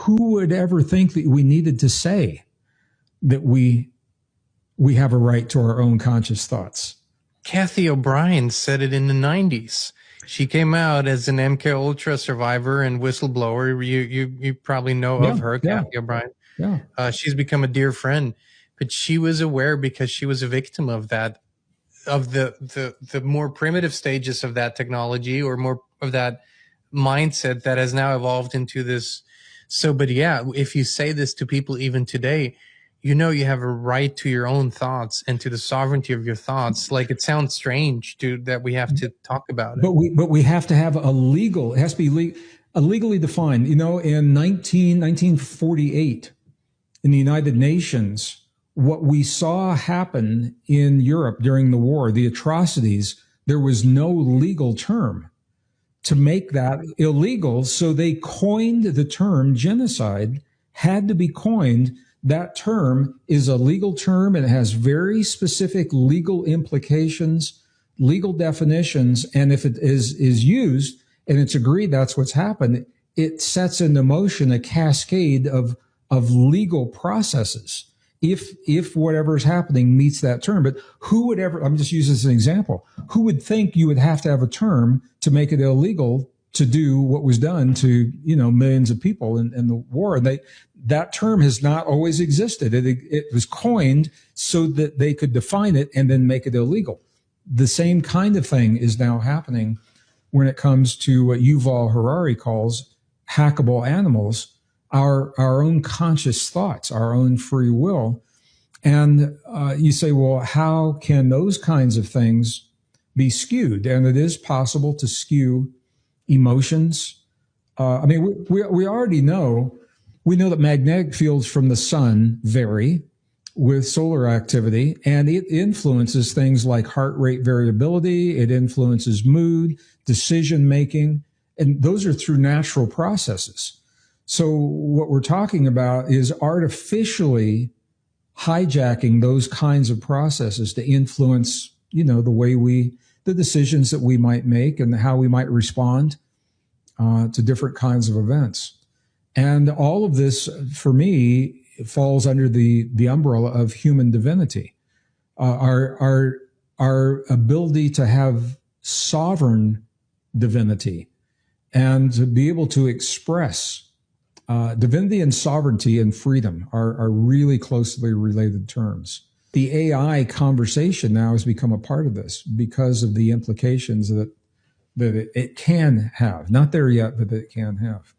Who would ever think that we needed to say that we have a right to our own conscious thoughts? Kathy O'Brien said it in the 90s. She came out as an MK Ultra survivor and whistleblower. You probably know of her, Kathy O'Brien. Yeah. She's become a dear friend, but she was aware because she was a victim of that, of the more primitive stages of that technology, or more of that mindset that has now evolved into this. So, but yeah, if you say this to people even today, you know, you have a right to your own thoughts and to the sovereignty of your thoughts. Like, it sounds strange that we have to talk about it. But we have to have a legal, it has to be legally defined. You know, in 1948, in the United Nations, what we saw happen in Europe during the war, the atrocities, there was no legal term to make that illegal. So they coined the term genocide, had to be coined. That term is a legal term, and it has very specific legal implications, legal definitions. And if it is used and it's agreed that's what's happened, it sets into motion a cascade of legal processes if whatever is happening meets that term. But who would ever, I'm just using this as an example, who would think you would have to have a term to make it illegal to do what was done to, you know, millions of people in the war? That term has not always existed. It was coined so that they could define it and then make it illegal. The same kind of thing is now happening when it comes to what Yuval Harari calls hackable animals, our own conscious thoughts, our own free will. And you say, well, how can those kinds of things be skewed? And it is possible to skew emotions. I mean, we already know, we know that magnetic fields from the sun vary with solar activity, and it influences things like heart rate variability. It influences mood, decision making, and those are through natural processes. So what we're talking about is artificially hijacking those kinds of processes to influence, you know, the decisions that we might make and how we might respond to different kinds of events. And all of this, for me, falls under the umbrella of human divinity. Our ability to have sovereign divinity and to be able to express divinity and sovereignty and freedom are really closely related terms. The AI conversation now has become a part of this because of the implications that it can have. Not there yet, but that it can have.